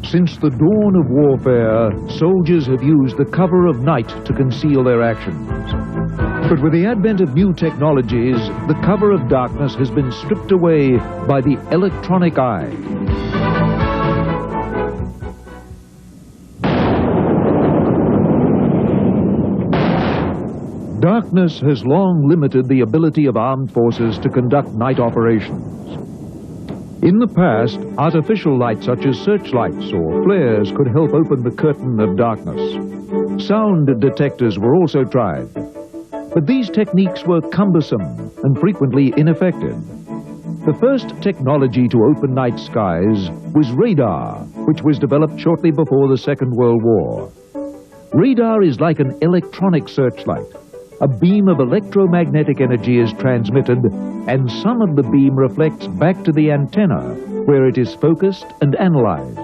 Since the dawn of warfare, soldiers have used the cover of night to conceal their actions. But with the advent of new technologies, the cover of darkness has been stripped away by the electronic eye. Darkness has long limited the ability of armed forces to conduct night operations. In the past, artificial lights such as searchlights or flares could help open the curtain of darkness. Sound detectors were also tried, but these techniques were cumbersome and frequently ineffective. The first technology to open night skies was radar, which was developed shortly before the Second World War. Radar is like an electronic searchlight. A beam of electromagnetic energy is transmitted, and some of the beam reflects back to the antenna, where it is focused and analyzed.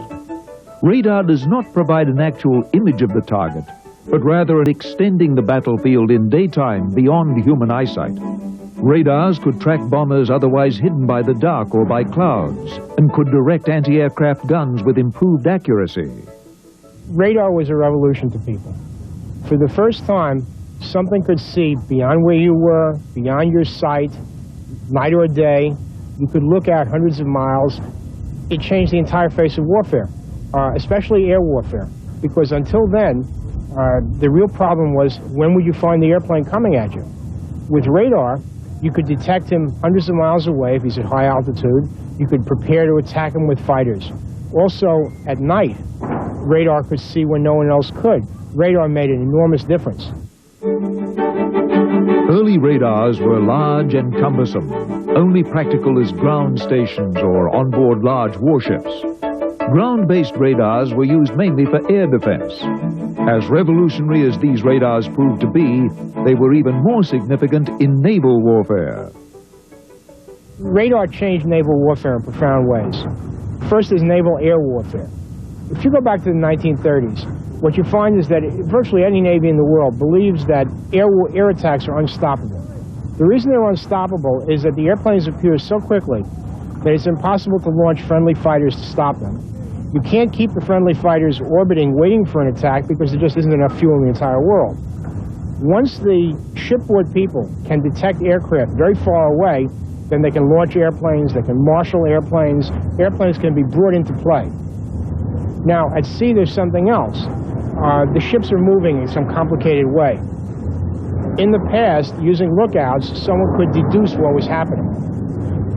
Radar does not provide an actual image of the target, but rather an extending the battlefield in daytime beyond human eyesight. Radars could track bombers otherwise hidden by the dark or by clouds, and could direct anti-aircraft guns with improved accuracy. Radar was a revolution to people. For the first time, something could see beyond where you were, beyond your sight, night or day. You could look out hundreds of miles. It changed the entire face of warfare, especially air warfare, because until then, the real problem was when would you find the airplane coming at you? With radar, you could detect him hundreds of miles away if he's at high altitude. You could prepare to attack him with fighters. Also, at night, radar could see when no one else could. Radar made an enormous difference. Early radars were large and cumbersome, only practical as ground stations or onboard large warships. Ground-based radars were used mainly for air defense. As revolutionary as these radars proved to be, they were even more significant in naval warfare. Radar changed naval warfare in profound ways. First is naval air warfare. If you go back to the 1930s, what you find is that virtually any navy in the world believes that air attacks are unstoppable. The reason they're unstoppable is that the airplanes appear so quickly that it's impossible to launch friendly fighters to stop them. You can't keep the friendly fighters orbiting waiting for an attack because there just isn't enough fuel in the entire world. Once the shipboard people can detect aircraft very far away, then they can launch airplanes, they can marshal airplanes, airplanes can be brought into play. Now, at sea, there's something else. The ships are moving in some complicated way. In the past, using lookouts, someone could deduce what was happening.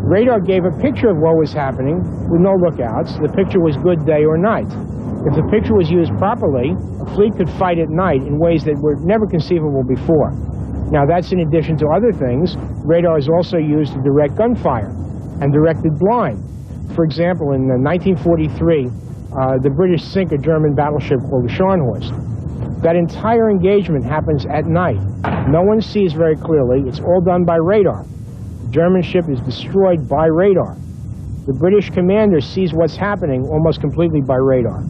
Radar gave a picture of what was happening with no lookouts. The picture was good day or night. If the picture was used properly, a fleet could fight at night in ways that were never conceivable before. Now, that's in addition to other things. Radar is also used to direct gunfire and directed blind. For example, in 1943, the British sink a German battleship called the Scharnhorst. That entire engagement happens at night. No one sees very clearly. It's all done by radar. The German ship is destroyed by radar. The British commander sees what's happening almost completely by radar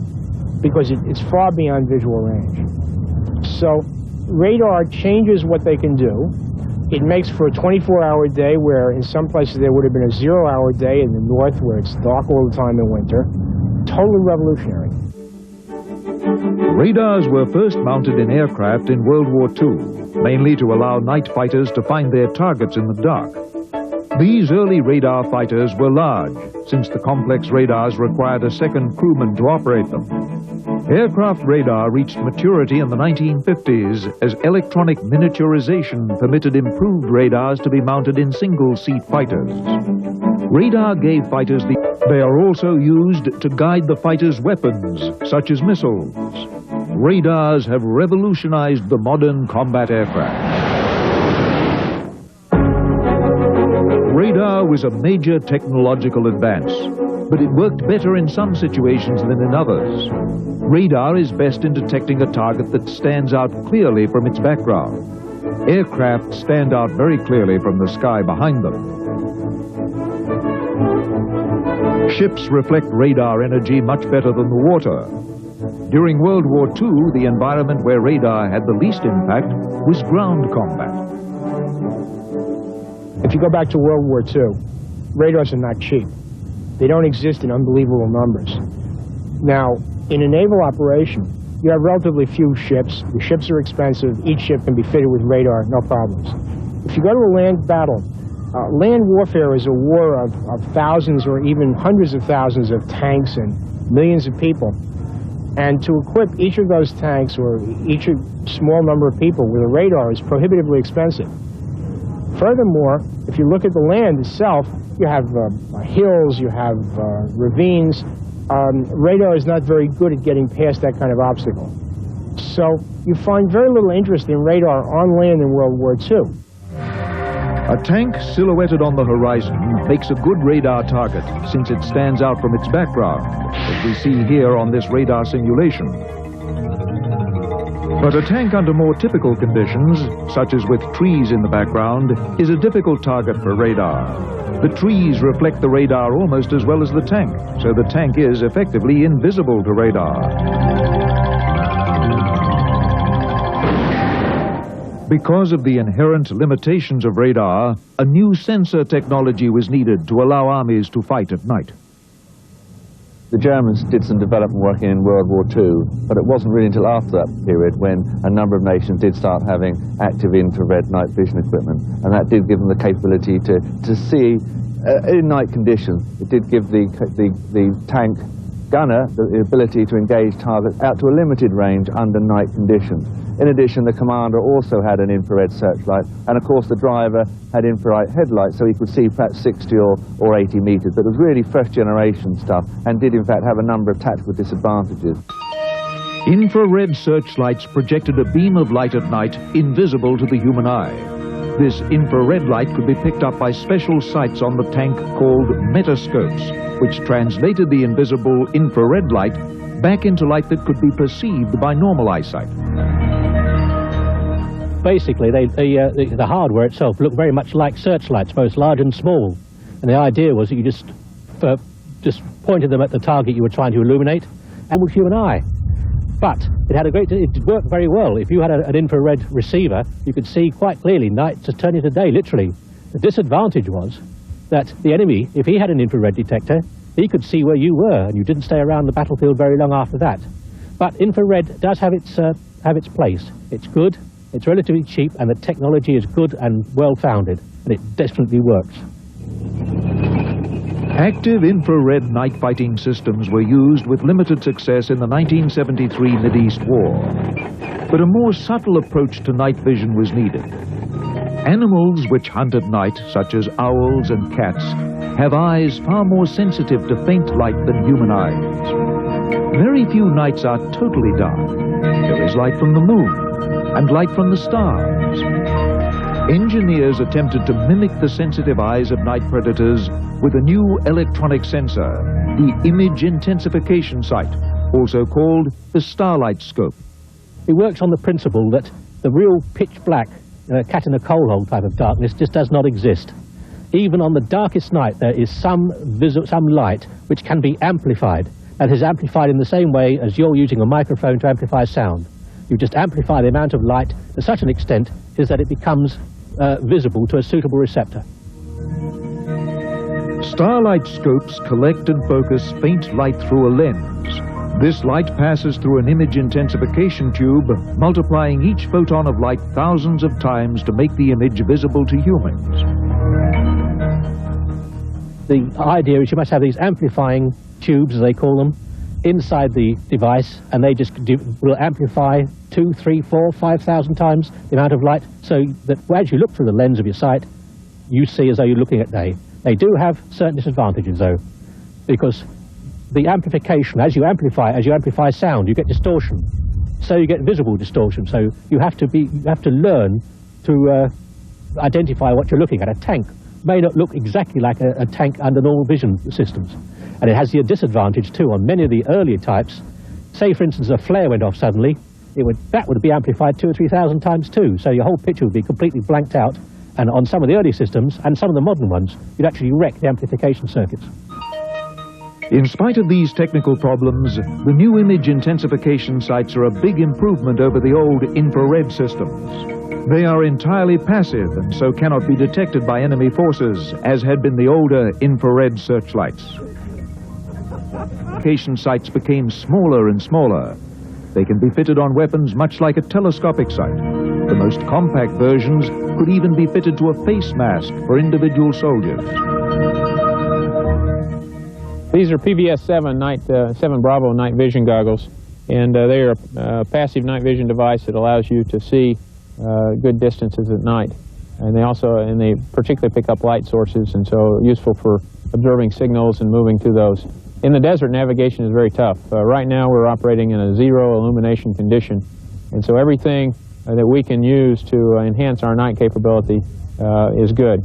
because it's far beyond visual range. So radar changes what they can do. It makes for a 24-hour day where in some places there would have been a 0-hour day in the north where it's dark all the time in winter. Totally revolutionary. Radars were first mounted in aircraft in World War II, mainly to allow night fighters to find their targets in the dark. These early radar fighters were large, since the complex radars required a second crewman to operate them. Aircraft radar reached maturity in the 1950s as electronic miniaturization permitted improved radars to be mounted in single-seat fighters. Radar gave fighters They are also used to guide the fighters' weapons, such as missiles. Radars have revolutionized the modern combat aircraft. Radar was a major technological advance, but it worked better in some situations than in others. Radar is best in detecting a target that stands out clearly from its background. Aircraft stand out very clearly from the sky behind them. Ships reflect radar energy much better than the water. During World War II, the environment where radar had the least impact was ground combat. If you go back to World War II, radars are not cheap. They don't exist in unbelievable numbers. Now, in a naval operation, you have relatively few ships. The ships are expensive. Each ship can be fitted with radar, no problems. If you go to a land battle, land warfare is a war of thousands or even hundreds of thousands of tanks and millions of people. And to equip each of those tanks or each small number of people with a radar is prohibitively expensive. Furthermore, if you look at the land itself, you have hills, you have ravines. Radar is not very good at getting past that kind of obstacle. So you find very little interest in radar on land in World War II. A tank silhouetted on the horizon makes a good radar target since it stands out from its background, as we see here on this radar simulation. But a tank under more typical conditions, such as with trees in the background, is a difficult target for radar. The trees reflect the radar almost as well as the tank, so the tank is effectively invisible to radar. Because of the inherent limitations of radar, a new sensor technology was needed to allow armies to fight at night. The Germans did some development work in World War II, but it wasn't really until after that period when a number of nations did start having active infrared night vision equipment, and that did give them the capability to see in night conditions. It did give the tank gunner the ability to engage targets out to a limited range under night conditions. In addition, the commander also had an infrared searchlight, and of course the driver had infrared headlights, so he could see perhaps 60 or 80 meters. But it was really first generation stuff, and did in fact have a number of tactical disadvantages. Infrared searchlights projected a beam of light at night invisible to the human eye. This infrared light could be picked up by special sights on the tank called metascopes, which translated the invisible infrared light back into light that could be perceived by normal eyesight. Basically, the hardware itself looked very much like searchlights, both large and small. And the idea was that you just pointed them at the target you were trying to illuminate, and with human eye. But it worked very well. If you had an infrared receiver, you could see quite clearly night to turn into day, literally. The disadvantage was that the enemy, if he had an infrared detector, he could see where you were, and you didn't stay around the battlefield very long after that. But infrared does have its place. It's good. It's relatively cheap, and the technology is good and well-founded, and it definitely works. Active infrared night fighting systems were used with limited success in the 1973 Mideast War. But a more subtle approach to night vision was needed. Animals which hunt at night, such as owls and cats, have eyes far more sensitive to faint light than human eyes. Very few nights are totally dark. There is light from the moon and light from the stars. Engineers attempted to mimic the sensitive eyes of night predators with a new electronic sensor, the image intensification sight, also called the starlight scope. It works on the principle that the real pitch black, cat in a coal hole type of darkness just does not exist. Even on the darkest night, there is some light which can be amplified, and is amplified in the same way as you're using a microphone to amplify sound. You just amplify the amount of light to such an extent is that it becomes visible to a suitable receptor. Starlight scopes collect and focus faint light through a lens. This light passes through an image intensification tube, multiplying each photon of light thousands of times to make the image visible to humans. The idea is you must have these amplifying tubes, as they call them, inside the device, and they just will amplify 2, 3, 4, 5,000 times the amount of light, so that as you look through the lens of your sight, you see as though you're looking at day. They do have certain disadvantages, though, because the amplification, as you amplify sound, you get distortion. So you get visible distortion. So you have to learn to identify what you're looking at. A tank may not look exactly like a tank under normal vision systems. And it has the disadvantage, too, on many of the earlier types. Say, for instance, a flare went off suddenly, that would be amplified 2,000 or 3,000 times, too. So your whole picture would be completely blanked out. And on some of the early systems, and some of the modern ones, you'd actually wreck the amplification circuits. In spite of these technical problems, the new image intensification sights are a big improvement over the old infrared systems. They are entirely passive and so cannot be detected by enemy forces, as had been the older infrared searchlights. Intensification sights became smaller and smaller. They can be fitted on weapons much like a telescopic sight. The most compact versions could even be fitted to a face mask for individual soldiers. These are PVS-7 7 Bravo night vision goggles, and they are a passive night vision device that allows you to see good distances at night. And they particularly pick up light sources, and so useful for observing signals and moving through those. In the desert, navigation is very tough. Right now we're operating in a zero illumination condition, and so everything that we can use to enhance our night capability is good.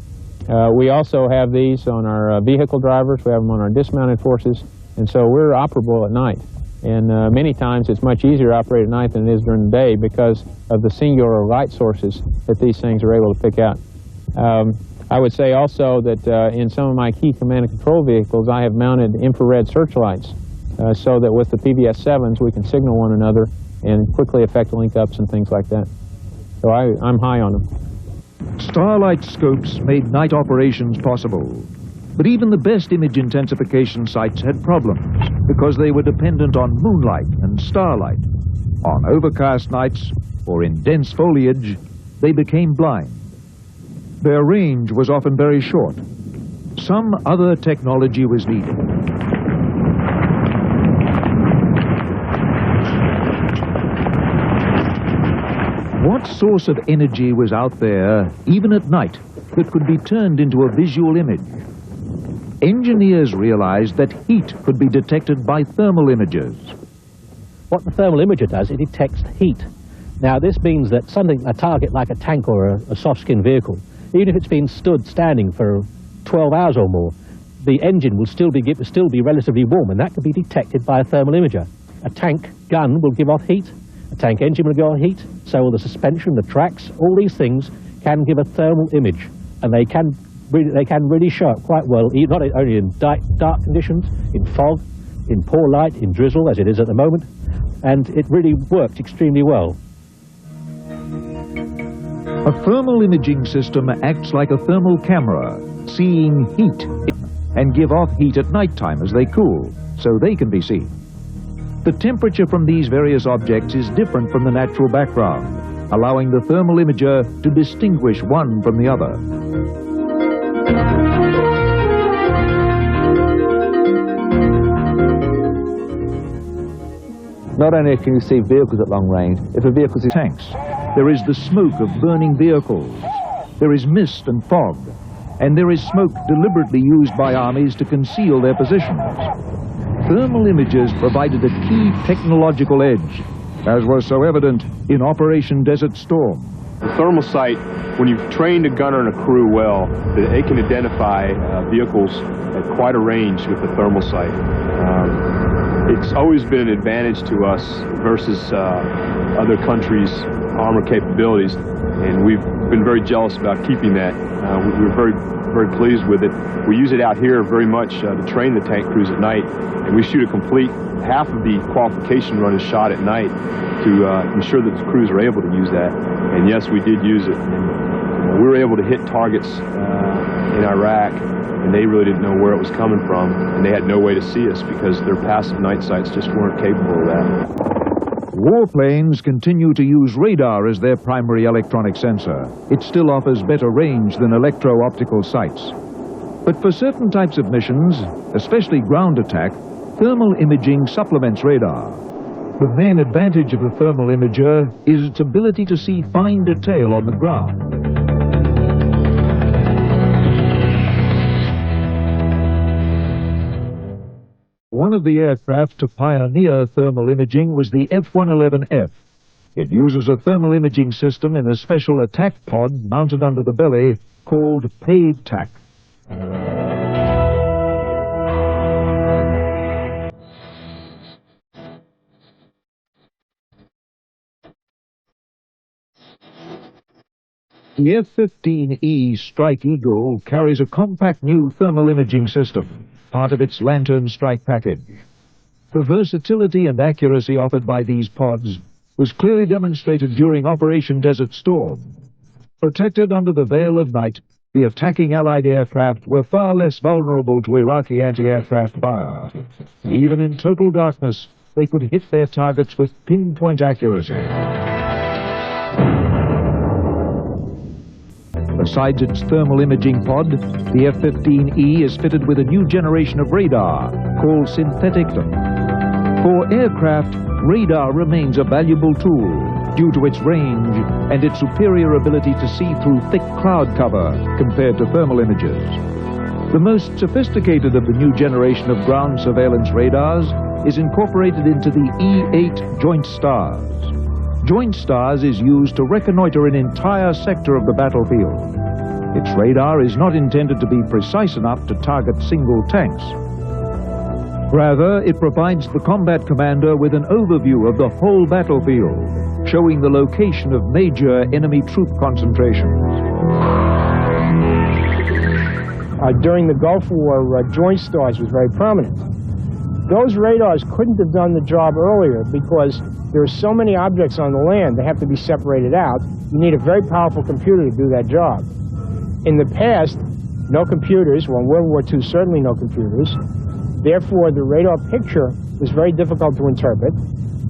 We also have these on our vehicle drivers, we have them on our dismounted forces, and so we're operable at night. And many times it's much easier to operate at night than it is during the day because of the singular light sources that these things are able to pick out. I would say also that in some of my key command and control vehicles, I have mounted infrared searchlights so that with the PVS-7s we can signal one another and quickly effect link-ups and things like that. So I'm high on them. Starlight scopes made night operations possible. But even the best image intensification sights had problems because they were dependent on moonlight and starlight. On overcast nights or in dense foliage, they became blind. Their range was often very short. Some other technology was needed. What source of energy was out there, even at night, that could be turned into a visual image? Engineers realized that heat could be detected by thermal imagers. What the thermal imager does, it detects heat. Now this means that a target like a tank or a soft-skin vehicle, even if it's been standing for 12 hours or more, the engine will still be relatively warm, and that can be detected by a thermal imager. A tank gun will give off heat, a tank engine will give off heat, so will the suspension, the tracks, all these things can give a thermal image, and they can really show up quite well, not only in dark conditions, in fog, in poor light, in drizzle, as it is at the moment, and it really worked extremely well. A thermal imaging system acts like a thermal camera, seeing heat, and give off heat at nighttime as they cool, so they can be seen. The temperature from these various objects is different from the natural background, allowing the thermal imager to distinguish one from the other. Not only can you see vehicles at long range, if a vehicle is Tanks. There is the smoke of burning vehicles. There is mist and fog. And there is smoke deliberately used by armies to conceal their positions. Thermal imagers provided a key technological edge, as was so evident in Operation Desert Storm. The thermal sight, when you've trained a gunner and a crew well, it can identify vehicles at quite a range with the thermal sight. It's always been an advantage to us versus other countries' armor capabilities, and we've been very jealous about keeping that. We're very pleased with it. We use it out here very much to train the tank crews at night, and we shoot a complete half of the qualification run is shot at night to ensure that the crews are able to use that. And yes, we did use it. And we were able to hit targets in Iraq, and they really didn't know where it was coming from, and they had no way to see us because their passive night sights just weren't capable of that. Warplanes continue to use radar as their primary electronic sensor. It still offers better range than electro-optical sights. But for certain types of missions, especially ground attack, thermal imaging supplements radar. The main advantage of a thermal imager is its ability to see fine detail on the ground. One of the aircraft to pioneer thermal imaging was the F-111F. It uses a thermal imaging system in a special attack pod mounted under the belly called PAVE-TAC. The F-15E Strike Eagle carries a compact new thermal imaging system. part of its lantern strike package. The versatility and accuracy offered by these pods was clearly demonstrated during Operation Desert Storm. Protected under the veil of night, the attacking Allied aircraft were far less vulnerable to Iraqi anti-aircraft fire. Even in total darkness, they could hit their targets with pinpoint accuracy. Besides its thermal imaging pod, the F-15E is fitted with a new generation of radar called synthetic. For aircraft, radar remains a valuable tool due to its range and its superior ability to see through thick cloud cover compared to thermal images. The most sophisticated of the new generation of ground surveillance radars is incorporated into the E-8 Joint Stars. Joint Stars is used to reconnoiter an entire sector of the battlefield. Its radar is not intended to be precise enough to target single tanks. Rather, it provides the combat commander with an overview of the whole battlefield, showing the location of major enemy troop concentrations. During the Gulf War, Joint Stars was very prominent. Those radars couldn't have done the job earlier because there are so many objects on the land that have to be separated out. You need a very powerful computer to do that job. In the past, no computers. Well, in World War II, certainly no computers. Therefore, the radar picture was very difficult to interpret.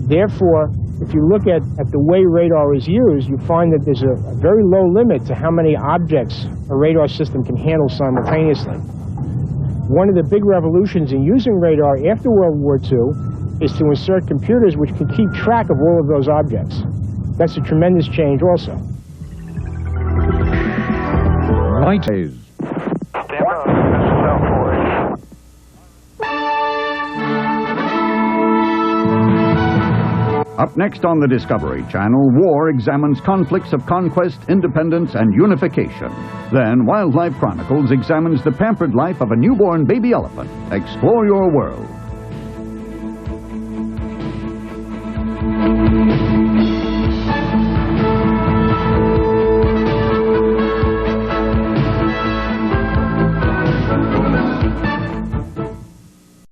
Therefore, if you look at the way radar is used, you find that there's a very low limit to how many objects a radar system can handle simultaneously. One of the big revolutions in using radar after World War II is to insert computers which can keep track of all of those objects. That's a tremendous change also. Night days. Up next on the Discovery Channel, war examines conflicts of conquest, independence, and unification. Then, Wildlife Chronicles examines the pampered life of a newborn baby elephant. Explore your world.